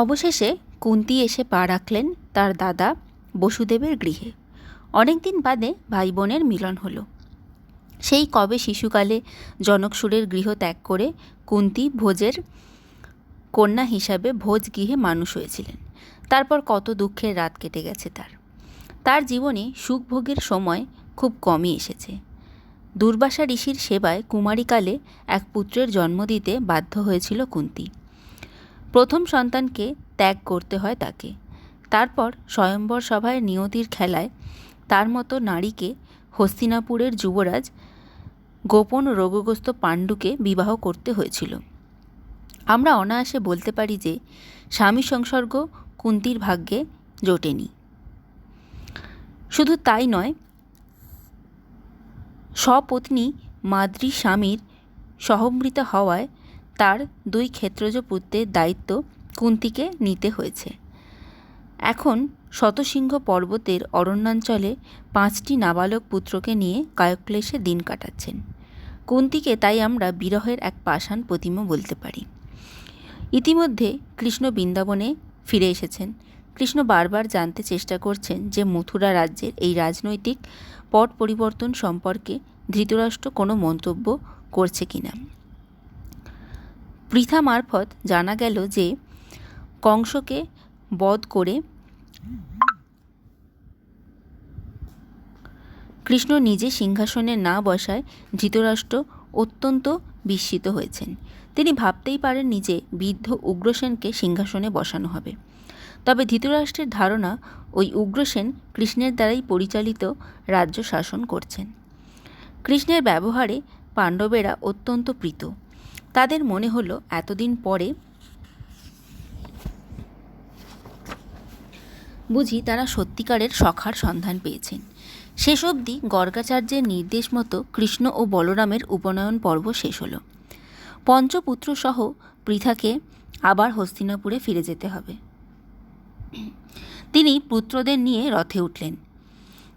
অবশেষে কুন্তী এসে পা রাখলেন তার দাদা বসুদেবের গৃহে। অনেক দিন বাদে ভাই বোনের মিলন হলো। সেই কবে শিশুকালে জনকসুরের গৃহ ত্যাগ করে কুন্তী ভোজের কন্যা হিসাবে ভোজ গৃহে মানুষ হয়েছিলেন। তারপর কত দুঃখের রাত কেটে গেছে তার জীবনে সুখভোগের সময় খুব কমই এসেছে। দুর্বাসা ঋষির সেবায় কুমারীকালে এক পুত্রের জন্ম দিতে বাধ্য হয়েছিল কুন্তী। প্রথম সন্তানকে ত্যাগ করতে হয় তাকে। তারপর স্বয়ম্বর সভায় নিয়তির খেলায় তার মতো নারীকে হস্তিনাপুরের যুবরাজ গোপন রোগগ্রস্ত পাণ্ডুকে বিবাহ করতে হয়েছিল। আমরা অনায়াসে বলতে পারি যে স্বামী সংসর্গ কুন্তীর ভাগ্যে জোটেনি। শুধু তাই নয়, স্বপত্নী মাদ্রী স্বামীর সহমৃতা হওয়ায় তার দুই ক্ষেত্রজ পুত্রের দায়িত্ব কুন্তীকে নিতে হয়েছে। এখন শতসিংহ পর্বতের অরণ্যাঞ্চলে 5টি নাবালক পুত্রকে নিয়ে কায়ক্লেশে দিন কাটাচ্ছেন। কুন্তীকে তাই আমরা বিরহের এক পাষাণ প্রতিমা বলতে পারি। ইতিমধ্যে কৃষ্ণ বৃন্দাবনে ফিরে এসেছেন। কৃষ্ণ বারবার জানতে চেষ্টা করছেন যে মথুরা রাজ্যের এই রাজনৈতিক পট পরিবর্তন সম্পর্কে ধৃতরাষ্ট্র কোনো মন্তব্য করছে কিনা। পৃথা মারফত জানা গেল যে কংসকে বধ করে কৃষ্ণ নিজে সিংহাসনে না বসায় ধৃতরাষ্ট্র অত্যন্ত বিস্মিত হয়েছেন। তিনি ভাবতেই পারেননি যে বৃদ্ধ উগ্রসেনকে সিংহাসনে বসানো হবে। তবে ধৃতরাষ্ট্রের ধারণা ওই উগ্রসেন কৃষ্ণের দ্বারাই পরিচালিত রাজ্য শাসন করছেন। কৃষ্ণের ব্যবহারে পাণ্ডবেরা অত্যন্ত প্রীত। তাদের মনে হলো এতদিন পরে বুঝি তারা সত্যিকারের সখার সন্ধান পেয়েছেন। শেষ অবধি গর্গাচার্যের নির্দেশ মতো কৃষ্ণ ও বলরামের উপনয়ন পর্ব শেষ হলো। পঞ্চপুত্রসহ পৃথাকে আবার হস্তিনাপুরে ফিরে যেতে হবে। তিনি পুত্রদের নিয়ে রথে উঠলেন।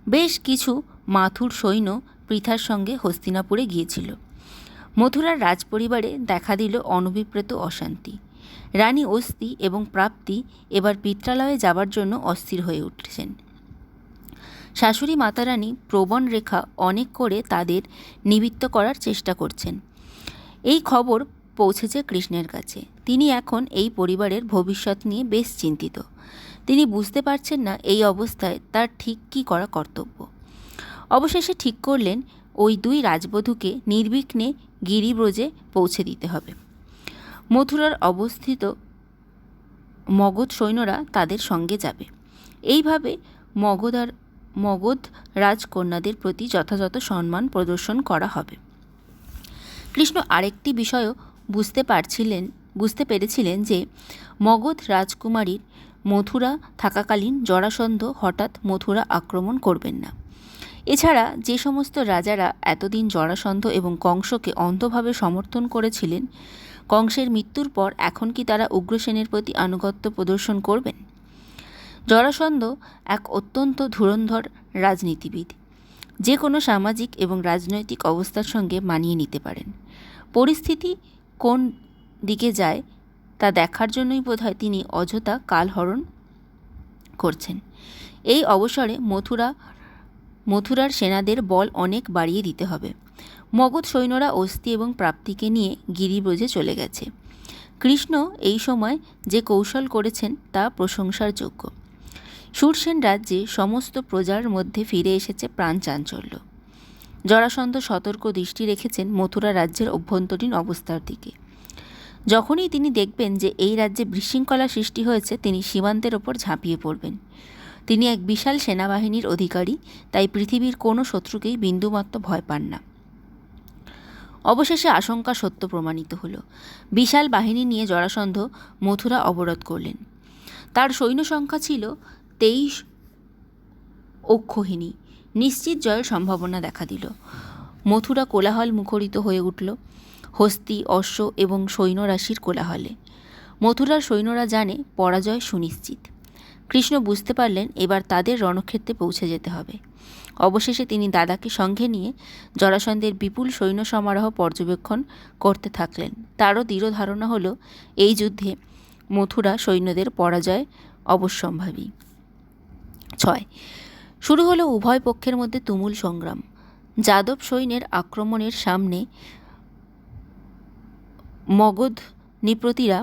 বেশ কিছু মাথুর সৈন্য পৃথার সঙ্গে হস্তিনাপুরে গিয়েছিল। মথুরার রাজপরিবারে দেখা দিল অনভিপ্রেত অশান্তি। রানী অস্তি এবং প্রাপ্তি এবার পিত্রালয়ে যাবার জন্য অস্থির হয়ে উঠছেন। শাশুড়ি মাতারানী প্রবণ রেখা অনেক করে তাদের নিবৃত্ত করার চেষ্টা করছেন। এই খবর পৌঁছেছে কৃষ্ণের কাছে। তিনি এখন এই পরিবারের ভবিষ্যৎ নিয়ে বেশ চিন্তিত। তিনি বুঝতে পারছেন না এই অবস্থায় তার ঠিক কী করা কর্তব্য। অবশেষে ঠিক করলেন ওই দুই রাজবধূকে নির্বিঘ্নে গিরিব্রজে পৌঁছে দিতে হবে। মথুরার অবস্থিত মগধ সৈন্যরা তাদের সঙ্গে যাবে। এইভাবে মগধ রাজকন্যাদের প্রতি যথাযথ সম্মান প্রদর্শন করা হবে। কৃষ্ণ আরেকটি বিষয়ও বুঝতে পেরেছিলেন যে মগধ রাজকুমারীর মথুরা থাকাকালীন জরাসন্ধ হঠাৎ মথুরা আক্রমণ করবেন না। এছাড়া যে সমস্ত রাজারা এতদিন জরাসন্ধ এবং কংসকে অন্ধভাবে সমর্থন করেছিলেন, কংসের মৃত্যুর পর এখন কি তারা উগ্রসেনের প্রতি আনুগত্য প্রদর্শন করবেন? জরাসন্ধ এক অত্যন্ত ধুরন্ধর রাজনীতিবিদ। যে কোনো সামাজিক এবং রাজনৈতিক অবস্থার সঙ্গে মানিয়ে নিতে পারেন। পরিস্থিতি কোন দিকে যায় তা দেখার জন্যই বোধহয় তিনি অযথা কালহরণ করছেন। এই অবসরে মথুরার সেনাদের বল অনেক বাড়িয়ে দিতে হবে। মগধ সৈন্যরা অস্থি এবং প্রাপ্তিকে নিয়ে গিরিব্রজে চলে গেছে। কৃষ্ণ এই সময় যে কৌশল করেছেন তা প্রশংসার যোগ্য। শূরসেন রাজ্যে সমস্ত প্রজার মধ্যে ফিরে এসেছে প্রাণ চাঞ্চল্য। জরাসন্ধ সতর্ক দৃষ্টি রেখেছেন মথুরা রাজ্যের অভ্যন্তরীণ অবস্থার দিকে। যখনই তিনি দেখবেন যে এই রাজ্যে বিশৃঙ্খলা সৃষ্টি হয়েছে, তিনি সীমান্তের ওপর ঝাঁপিয়ে পড়বেন। তিনি এক বিশাল সেনাবাহিনীর অধিকারী, তাই পৃথিবীর কোনো শত্রুকেই বিন্দুমাত্র ভয় পান না। অবশেষে আশঙ্কা সত্য প্রমাণিত হল। বিশাল বাহিনী নিয়ে জরাসন্ধ মথুরা অবরোধ করলেন। তার সৈন্য সংখ্যা ছিল 23 অক্ষৌহিনী। নিশ্চিত জয়ের সম্ভাবনা দেখা দিল। মথুরা কোলাহল মুখরিত হয়ে উঠল, হস্তি, অশ্ব এবং সৈন্যরাশির কোলাহলে। মথুরার সৈন্যরা জানে পরাজয় সুনিশ্চিত। কৃষ্ণ বুঝতে পারলেন এবার তাদের রণক্ষেত্রে পৌঁছে যেতে হবে। অবশেষে তিনি দাদাকে সঙ্গে নিয়ে জরাসন্ধের বিপুল সৈন্য সমারোহ পর্যবেক্ষণ করতে থাকলেন। তারও দৃঢ় ধারণা হলো এই যুদ্ধে মথুরা সৈন্যদের পরাজয় অবশ্যম্ভাবী। 6. শুরু হলো উভয় পক্ষের মধ্যে তুমুল সংগ্রাম। যাদব সৈন্যের আক্রমণের সামনে মগধ নৃপতিরা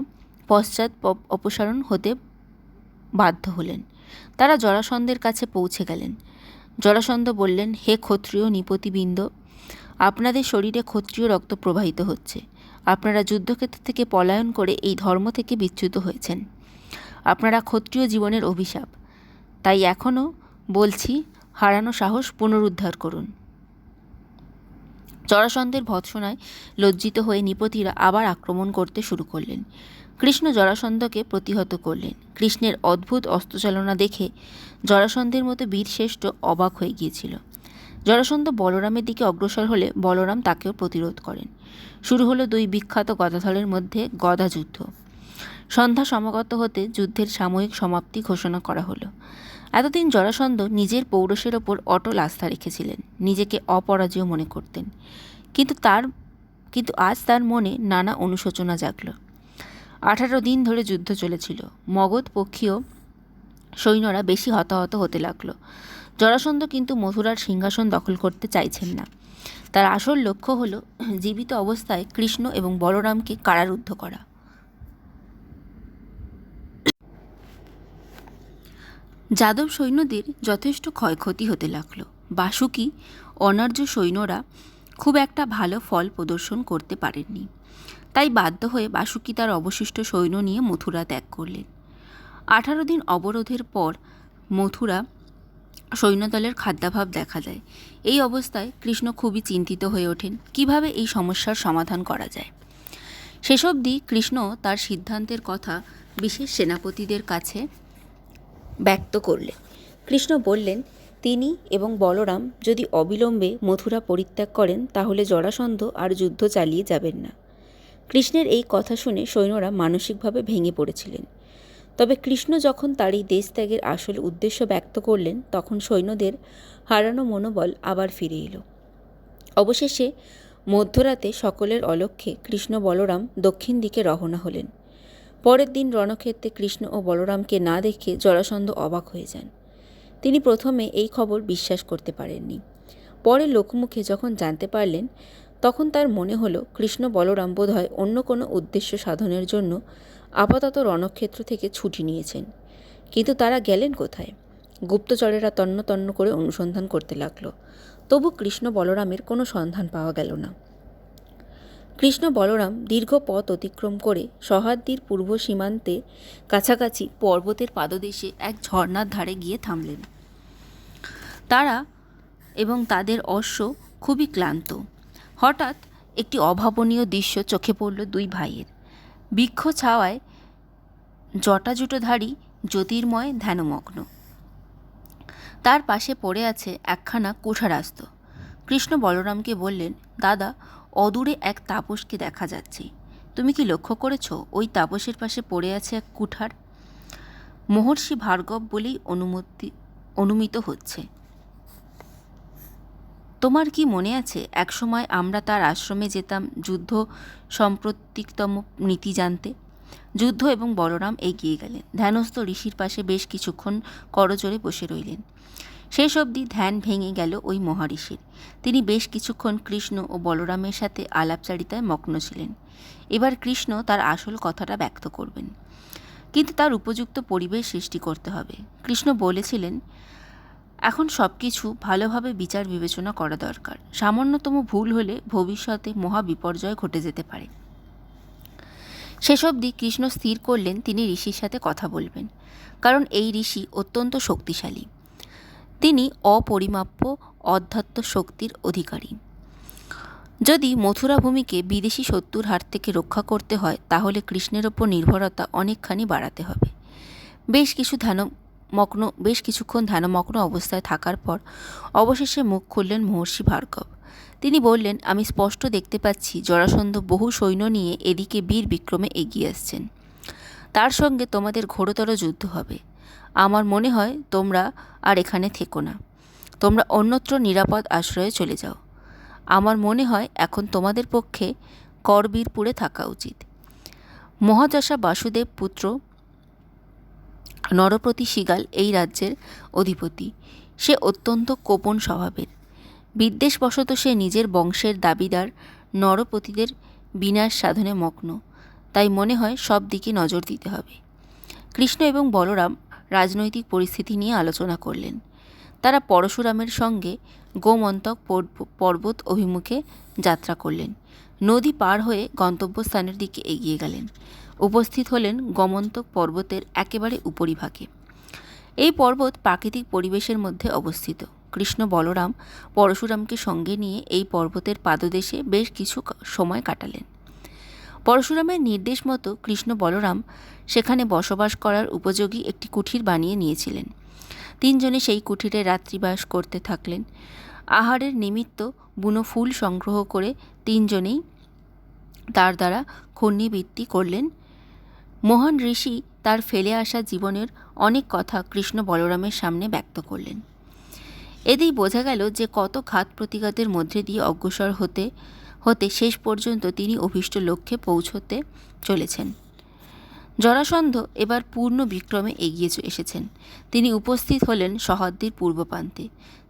পশ্চাৎ অপসারণ হতে বাধ্য হলেন। তারা জরাসন্ধের কাছে পৌঁছে গেলেন। জরাসন্ধ বললেন, হে ক্ষত্রিয় নৃপতিবৃন্দ, আপনাদের শরীরে ক্ষত্রিয় রক্ত প্রবাহিত হচ্ছে। আপনারা যুদ্ধক্ষেত্র থেকে পলায়ন করে এই ধর্ম থেকে বিচ্যুত হয়েছেন। আপনারা ক্ষত্রিয় জীবনের অভিশাপ। তাই এখনও বলছি, হারানো সাহস পুনরুদ্ধার করুন। জরাসন্ধের ভৎসনায় লজ্জিত হয়ে নৃপতিরা আবার আক্রমণ করতে শুরু করলেন। কৃষ্ণ জরাসন্ধকে প্রতিহত করলেন। কৃষ্ণের অদ্ভুত অস্ত্রচালনা দেখে জরাসন্ধের মতো বীরশ্রেষ্ঠ অবাক হয়ে গিয়েছিল। জরাসন্ধ বলরামের দিকে অগ্রসর হলে বলরাম তাকেও প্রতিরোধ করেন। শুরু হলো দুই বিখ্যাত গদাধরের মধ্যে গদা যুদ্ধ। সন্ধ্যা সমাগত হতে যুদ্ধের সাময়িক সমাপ্তি ঘোষণা করা হলো। এতদিন জরাসন্ধ নিজের পৌরুষের ওপর অটল আস্থা রেখেছিলেন, নিজেকে অপরাজেয় মনে করতেন। কিন্তু আজ তার মনে নানা অনুশোচনা জাগল। 18 দিন ধরে যুদ্ধ চলেছিল। মগধ পক্ষীয় সৈন্যরা বেশি হতাহত হতে লাগলো। জরাসন্ধ কিন্তু মথুরার সিংহাসন দখল করতে চাইছেন না। তার আসল লক্ষ্য হল জীবিত অবস্থায় কৃষ্ণ এবং বলরামকে কারারুদ্ধ করা। যাদব সৈন্যদের যথেষ্ট ক্ষয়ক্ষতি হতে লাগল। বাসুকি অনার্য সৈন্যরা খুব একটা ভালো ফল প্রদর্শন করতে পারেননি। তাই বাধ্য হয়ে বাসুকি তার অবশিষ্ট সৈন্য নিয়ে মথুরা ত্যাগ করলেন। 18 দিন অবরোধের পর মথুরা সৈন্যদলের খাদ্যাভাব দেখা দেয়। এই অবস্থায় কৃষ্ণ খুবই চিন্তিত হয়ে ওঠেন কিভাবে এই সমস্যার সমাধান করা যায়। শেষ অবধি কৃষ্ণ তার সিদ্ধান্তের কথা বিশেষ সেনাপতিদের কাছে ব্যক্ত করলেন। কৃষ্ণ বললেন, তিনি এবং বলরাম যদি অবিলম্বে মথুরা পরিত্যাগ করেন তাহলে জরাসন্ধ আর যুদ্ধ চালিয়ে যাবেন না। কৃষ্ণের এই কথা শুনে সৈন্যরা মানসিকভাবে ভেঙে পড়েছিলেন। তবে কৃষ্ণ যখন তার এই দেশ ত্যাগের আসল উদ্দেশ্য ব্যক্ত করলেন তখন সৈন্যদের হারানো মনোবল আবার ফিরে এলো। অবশেষে মধ্যরাতে সকলের অলক্ষ্যে কৃষ্ণ বলরাম দক্ষিণ দিকে রওনা হলেন। পরের দিন রণক্ষেত্রে কৃষ্ণ ও বলরামকে না দেখে জরাসন্ধ অবাক হয়ে যান। তিনি প্রথমে এই খবর বিশ্বাস করতে পারেননি। পরে লোকমুখে যখন জানতে পারলেন তখন তার মনে হলো কৃষ্ণ বলরাম বোধহয় অন্য কোনো উদ্দেশ্য সাধনের জন্য আপাতত রণক্ষেত্র থেকে ছুটি নিয়েছেন। কিন্তু তারা গেলেন কোথায়? গুপ্তচরেরা তন্ন তন্ন করে অনুসন্ধান করতে লাগলো। তবু কৃষ্ণ বলরামের কোনো সন্ধান পাওয়া গেল না। কৃষ্ণ বলরাম দীর্ঘ পথ অতিক্রম করে সহ্যাদ্রির পূর্ব সীমান্তে কাছাকাছি পর্বতের পাদদেশে এক ঝর্ণার ধারে গিয়ে থামলেন। তারা এবং তাদের অশ্ব খুবই ক্লান্ত। হঠাৎ একটি অভাবনীয় দৃশ্য চোখে পড়ল দুই ভাইয়ের। বৃক্ষ ছাওয়ায় জটাজুটোধারী জ্যোতির্ময় ধ্যানমগ্ন। তার পাশে পড়ে আছে একখানা কুঠারাস্ত। কৃষ্ণ বলরামকে বললেন, দাদা, অদূরে এক তাপসকে দেখা যাচ্ছে। তুমি কি লক্ষ্য করেছ ওই তাপসের পাশে পড়ে আছে এক কুঠার? মহর্ষি ভার্গব বলেই অনুমিত হচ্ছে। তোমার কি মনে আছে একসময় আমরা তার আশ্রমে যেতাম যুদ্ধ সাম্প্রতিকতম নীতি জানতে? যুদ্ধ এবং বলরাম এগিয়ে গেলেন। ধ্যানস্থ ঋষির পাশে বেশ কিছুক্ষণ করজোড়ে বসে রইলেন। শেষ অবধি ধ্যান ভেঙে গেল ওই মহারিষির। তিনি বেশ কিছুক্ষণ কৃষ্ণ ও বলরামের সাথে আলাপচারিতায় মগ্ন ছিলেন। এবার কৃষ্ণ তার আসল কথাটা ব্যক্ত করবেন, কিন্তু তার উপযুক্ত পরিবেশ সৃষ্টি করতে হবে। কৃষ্ণ বলেছিলেন, এখন সব কিছু ভালোভাবে বিচার বিবেচনা করা দরকার। সামান্যতম ভুল হলে ভবিষ্যতে মহা বিপর্যয় ঘটে যেতে পারে। শেষ অবধি কৃষ্ণ স্থির করলেন তিনি ঋষির সাথে কথা বলবেন, কারণ এই ঋষি অত্যন্ত শক্তিশালী। তিনি অপরিমাপ্য অধ্যাত্ম শক্তির অধিকারী। যদি মথুরা ভূমিকে বিদেশি শত্রুর হাত থেকে রক্ষা করতে হয় তাহলে কৃষ্ণের ওপর নির্ভরতা অনেকখানি বাড়াতে হবে। বেশ কিছুক্ষণ ধ্যানমগ্ন অবস্থায় থাকার পর অবশেষে মুখ খুললেন মহর্ষি ভার্গব। তিনি বললেন, আমি স্পষ্ট দেখতে পাচ্ছি জরাসন্ধ বহু সৈন্য নিয়ে এদিকে বীর বিক্রমে এগিয়ে আসছেন। তার সঙ্গে তোমাদের ঘোরতর যুদ্ধ হবে। আমার মনে হয় তোমরা আর এখানে থেকো না, তোমরা অন্যত্র নিরাপদ আশ্রয়ে চলে যাও। আমার মনে হয় এখন তোমাদের পক্ষে করবীরপুরে থাকা উচিত। মহাযশা বাসুদেব পুত্র নরপতি শৃগাল এই রাজ্যের অধিপতি। সে অত্যন্ত কোপন স্বভাবের। বিদ্বেষবশত সে নিজের বংশের দাবিদার নরপতিদের বিনাশ সাধনে মগ্ন। তাই মনে হয় সব দিকে নজর দিতে হবে। কৃষ্ণ এবং বলরাম রাজনৈতিক পরিস্থিতি নিয়ে আলোচনা করলেন। তারা পরশুরামের সঙ্গে গোমন্তক পর্বত অভিমুখে যাত্রা করলেন। নদী পার হয়ে গন্তব্যস্থানের দিকে এগিয়ে গেলেন। উপস্থিত হলেন গোমন্তক পর্বতের একেবারে উপরিভাগে। এই পর্বত প্রাকৃতিক পরিবেশের মধ্যে অবস্থিত। কৃষ্ণ বলরাম পরশুরামকে সঙ্গে নিয়ে এই পর্বতের পাদদেশে বেশ কিছু সময় কাটালেন। পরশুরামের নির্দেশ মতো কৃষ্ণ বলরাম সেখানে বসবাস করার উপযোগী একটি কুঠির বানিয়ে নিয়েছিলেন। তিনজনে সেই কুঠিরে রাত্রিবাস করতে থাকলেন। আহারের নিমিত্ত বুনো ফুল সংগ্রহ করে তিনজনেই তার দ্বারা ক্ষুণ্ণিবৃত্তি করলেন। মহান ঋষি তার ফেলে আসা জীবনের অনেক কথা কৃষ্ণ বলরামের সামনে ব্যক্ত করলেন। এতেই বোঝা গেল যে কত ঘাত প্রতিঘাতের মধ্যে দিয়ে অগ্রসর হতে হতে শেষ পর্যন্ত তিনি অভীষ্ট লক্ষ্যে পৌঁছতে চলেছেন। জরাসন্ধ এবার পূর্ণ বিক্রমে এগিয়ে এসেছেন। তিনি উপস্থিত হলেন সহদ্রীর পূর্ব প্রান্তে।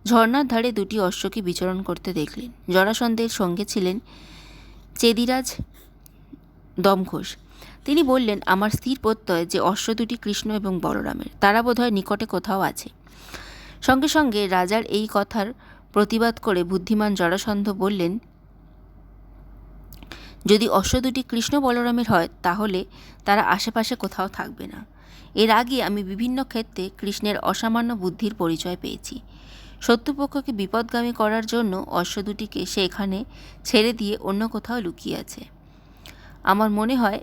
ঝর্ণার ধারে দুটি অশ্বকে বিচরণ করতে দেখলেন। জরাসন্ধের সঙ্গে ছিলেন চেদিরাজ দমঘোষ। তিনি বললেন, আমার স্থির প্রত্যয় যে অশ্ব দুটি কৃষ্ণ এবং বলরামের, তারা বোধহয় নিকটে কোথাও আছে। সঙ্গে সঙ্গে রাজার এই কথার প্রতিবাদ করে বুদ্ধিমান জরাসন্ধ বললেন, যদি অশ্ব দুটি কৃষ্ণ বলরামের হয় তাহলে তারা আশেপাশে কোথাও থাকবে না। এর আগে আমি বিভিন্ন ক্ষেত্রে কৃষ্ণের অসামান্য বুদ্ধির পরিচয় পেয়েছি। শত্রুপক্ষকে বিপদগামী করার জন্য অশ্ব দুটিকে সে এখানে ছেড়ে দিয়ে অন্য কোথাও লুকিয়ে আছে। আমার মনে হয়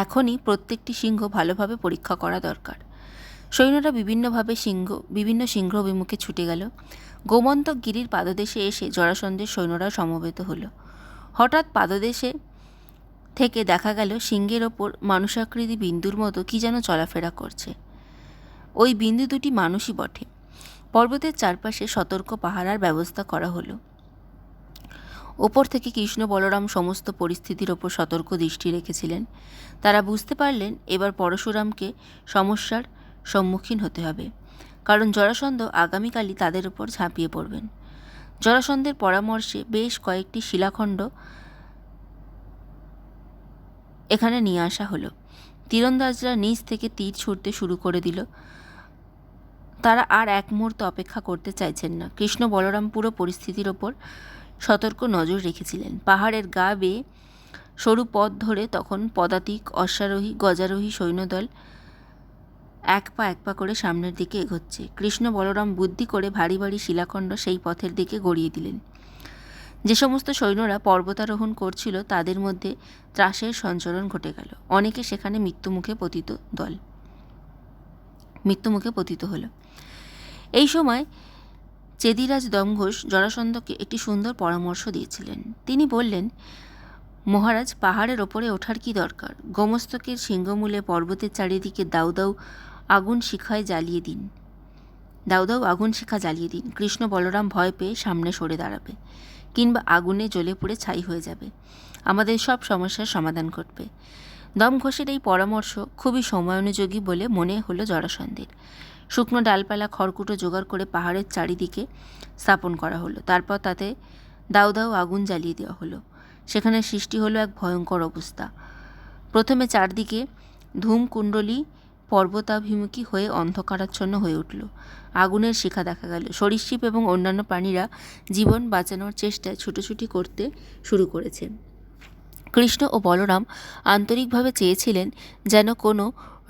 এখনই প্রত্যেকটি সিংহ ভালোভাবে পরীক্ষা করা দরকার। সৈন্যরা বিভিন্ন সিংহ অভিমুখে ছুটে গেল। গোমন্তক গিরির পাদদেশে এসে জরাসন্ধের সৈন্যরা সমবেত হল। হঠাৎ পাদদেশে থেকে দেখা গেল সিংহের ওপর মানুষাকৃতি বিন্দুর মতো কি যেন চলাফেরা করছে। ওই বিন্দু দুটি মানুষই বটে। পর্বতের চারপাশে সতর্ক পাহারার ব্যবস্থা করা হলো। ওপর থেকে কৃষ্ণ বলরাম সমস্ত পরিস্থিতির ওপর সতর্ক দৃষ্টি রেখেছিলেন। তারা বুঝতে পারলেন এবার পরশুরামকে সমস্যার সম্মুখীন হতে হবে, কারণ জরাসন্ধ আগামীকালই তাদের উপর ঝাঁপিয়ে পড়বেন। জরাসন্ধের পরামর্শে বেশ কয়েকটি শিলাখণ্ড এখানে নিয়ে আসা হলো। তীরন্দাজরা নিচ থেকে তীর ছুঁড়তে শুরু করে দিল। তারা আর এক মুহূর্ত অপেক্ষা করতে চাইছেন না। কৃষ্ণ বলরাম পুরো পরিস্থিতির ওপর সতর্ক নজর রেখেছিলেন। পাহাড়ের গা বেয়ে সরু পথ ধরে তখন পদাতিক, অশ্বারোহী, গজারোহী সৈন্যদল এক পা করে সামনের দিকে এগোচ্ছে। কৃষ্ণ বলরাম বুদ্ধি করে ভারী ভারী শিলাখণ্ড সেই পথের দিকে গড়িয়ে দিলেন। যে সমস্ত সৈন্যরা পর্বতারোহণ করছিল তাদের মধ্যে ত্রাসের সঞ্চরণ ঘটে গেল। অনেকে সেখানে মৃত্যুমুখে পতিত হল। এই সময় চেদিরাজ দমঘোষ জরাসন্ধকে একটি সুন্দর পরামর্শ দিয়েছিলেন। তিনি বললেন, মহারাজ, পাহাড়ের ওপরে ওঠার কি দরকার? গোমস্তকের সিংহমূলে পর্বতের চারিদিকে দাউ দাউ আগুন শিখা জ্বালিয়ে দিন। কৃষ্ণ বলরাম ভয় পেয়ে সামনে সরে দাঁড়াবে, কিংবা আগুনে জ্বলে পুড়ে ছাই হয়ে যাবে। আমাদের সব সমস্যার সমাধান ঘটবে। দমঘোষের এই পরামর্শ খুবই সময়োপযোগী বলে মনে হলো জরাসন্ধের। শুকনো ডালপালা, খড়কুটো জোগাড় করে পাহাড়ের চারিদিকে স্থাপন করা হলো। তারপর তাতে দাউ দাউ আগুন জ্বালিয়ে দেওয়া হলো। সেখানে সৃষ্টি হলো এক ভয়ঙ্কর অবস্থা। প্রথমে চারদিকে ধূমকুণ্ডলী পর্বতাভিমুখী হয়ে অন্ধকারাচ্ছন্ন হয়ে উঠল। আগুনের শিখা দেখা গেল। সরীসৃপ এবং অন্যান্য প্রাণীরা জীবন বাঁচানোর চেষ্টায় ছুটোছুটি করতে শুরু করেছে। কৃষ্ণ ও বলরাম আন্তরিকভাবে চেয়েছিলেন যেন কোনো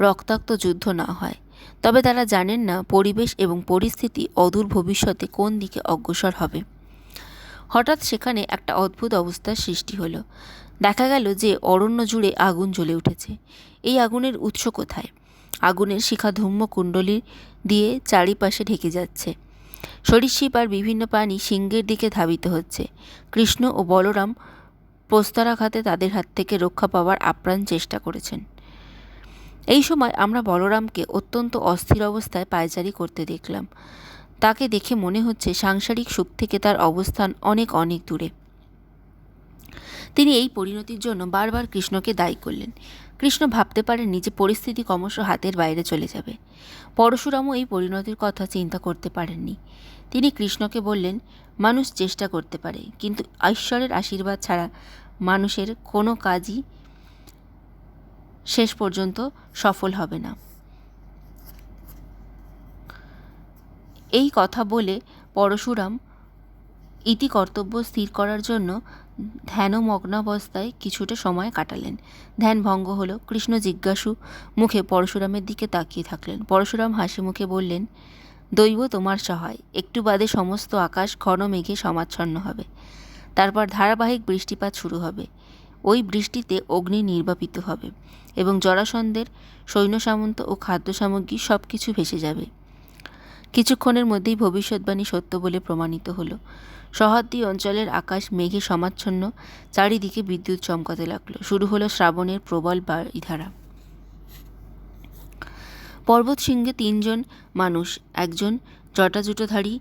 রক্তাক্ত যুদ্ধ না হয়। তবে তারা জানেন না পরিবেশ এবং পরিস্থিতি অদূর ভবিষ্যতে কোন দিকে অগ্রসর হবে। হঠাৎ সেখানে একটা অদ্ভুত অবস্থার সৃষ্টি হলো। দেখা গেল যে অরণ্য জুড়ে আগুন জ্বলে উঠেছে। এই আগুনের উৎস কোথায়? আগুনের শিখা ধূম্রকুণ্ডলী দিয়ে চারিপাশে ঢেকে যাচ্ছে। সরীসৃপ আর বিভিন্ন প্রাণী সিংহের দিকে ধাবিত হচ্ছে। কৃষ্ণ ও বলরাম প্রস্তরাঘাতে তাদের হাত থেকে রক্ষা পাওয়ার আপ্রাণ চেষ্টা করেছেন। এই সময় আমরা বলরামকে অত্যন্ত অস্থির অবস্থায় পায়চারি করতে দেখলাম। তাকে দেখে মনে হচ্ছে সাংসারিক সুখ থেকে তার অবস্থান অনেক অনেক দূরে। তিনি এই পরিণতির জন্য বারবার কৃষ্ণকে দায়ী করলেন। কৃষ্ণ ভাবতে পারেননি যে পরিস্থিতি ক্রমশ হাতের বাইরে চলে যাবে। পরশুরামও এই পরিণতির কথা চিন্তা করতে পারেননি। তিনি কৃষ্ণকে বললেন, মানুষ চেষ্টা করতে পারে, কিন্তু ঈশ্বরের আশীর্বাদ ছাড়া মানুষের কোনো কাজই শেষ পর্যন্ত সফল হবে না। এই কথা বলে পরশুরাম ইতি কর্তব্য স্থির করার জন্য ধ্যানমগ্নাবস্থায় কিছুটা সময় কাটালেন। ধ্যান ভঙ্গ হলো। কৃষ্ণ জিজ্ঞাসু মুখে পরশুরামের দিকে তাকিয়ে থাকলেন। পরশুরাম হাসি মুখে বললেন, দৈব তোমার সহায়। একটু বাদে সমস্ত আকাশ ঘন মেঘে সমাচ্ছন্ন হবে। তারপর ধারাবাহিক বৃষ্টিপাত শুরু হবে। ওই বৃষ্টিতে অগ্নি নির্বাপিত হবে এবং জরাসন্ধের সৈন্য সামন্ত ও খাদ্য সামগ্রী সব কিছু ভেসে যাবে। কিছুক্ষণের মধ্যেই ভবিষ্যৎবাণী সত্য বলে প্রমাণিত হলো। শহরদি অঞ্চলের আকাশ মেঘে সমাচ্ছন্ন, চারিদিকে বিদ্যুৎ চমকাতে লাগলো। শুরু হলো শ্রাবণের প্রবল বারিধারা। পর্বত শৃঙ্গে 3 জন মানুষ, একজন জটাজুটোধারী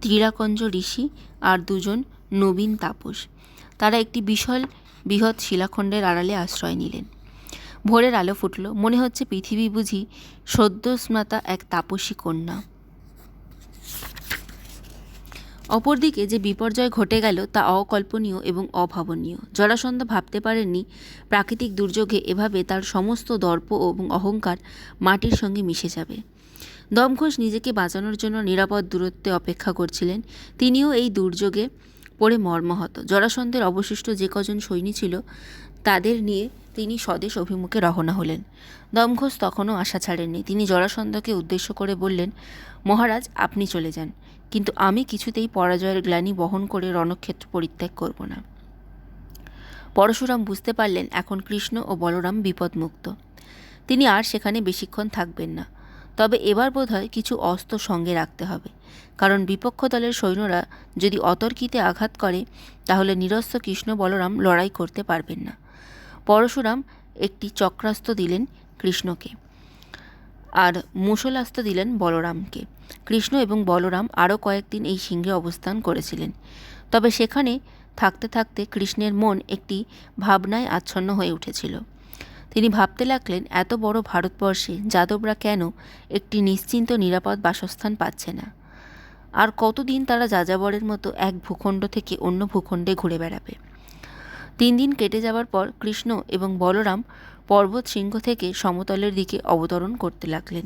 ত্রিরাকঞ্জ ঋষি আর 2 জন নবীন তাপস। তারা একটি বিশাল বৃহৎ শিলাখণ্ডের আড়ালে আশ্রয় নিলেন। ভোরের আলো ফুটল। মনে হচ্ছে পৃথিবী বুঝি সদ্যস্নাতা এক তাপসী কন্যা। অপরদিকে যে বিপর্যয় ঘটে গেল তা অকল্পনীয় এবং অভাবনীয়। জরাসন্ধ ভাবতে পারেননি প্রাকৃতিক দুর্যোগে এভাবে তার সমস্ত দর্প এবং অহংকার মাটির সঙ্গে মিশে যাবে। দমঘোষ নিজেকে বাঁচানোর জন্য নিরাপদ দূরত্বে অপেক্ষা করছিলেন। তিনিও এই দুর্যোগে পড়ে মর্মাহত। জরাসন্ধের অবশিষ্ট যে কজন সৈনী ছিল তাদের নিয়ে তিনি স্বদেশ অভিমুখে রওনা হলেন। দমঘোষ তখনও আশা ছাড়েননি। তিনি জরাসন্ধকে উদ্দেশ্য করে বললেন, মহারাজ, আপনি চলে যান, কিন্তু আমি কিছুতেই পরাজয়ের গ্লানি বহন করে রণক্ষেত্র পরিত্যাগ করব না। পরশুরাম বুঝতে পারলেন এখন কৃষ্ণ ও বলরাম বিপদমুক্ত। তিনি আর সেখানে বেশিক্ষণ থাকবেন না। তবে এবার বোধহয় কিছু অস্ত্র সঙ্গে রাখতে হবে, কারণ বিপক্ষ দলের সৈন্যরা যদি অতর্কিতে আঘাত করে তাহলে নিরস্ত্র কৃষ্ণ বলরাম লড়াই করতে পারবেন না। পরশুরাম একটি চক্রাস্ত্র দিলেন কৃষ্ণকে আর মুষলাস্ত্র দিলেন বলরামকে। কৃষ্ণ এবং বলরাম আরও কয়েকদিন এই সিংহে অবস্থান করেছিলেন। তবে সেখানে থাকতে থাকতে কৃষ্ণের মন একটি ভাবনায় আচ্ছন্ন হয়ে উঠেছিল। তিনি ভাবতে লাগলেন, এত বড় ভারতবর্ষে যাদবরা কেন একটি নিশ্চিন্ত নিরাপদ বাসস্থান পাচ্ছে না? আর কতদিন তারা যাযাবরের মতো এক ভূখণ্ড থেকে অন্য ভূখণ্ডে ঘুরে বেড়াবে? 3 দিন কেটে যাওয়ার পর কৃষ্ণ এবং বলরাম পর্বত শৃঙ্গ থেকে সমতলের দিকে অবতরণ করতে লাগলেন।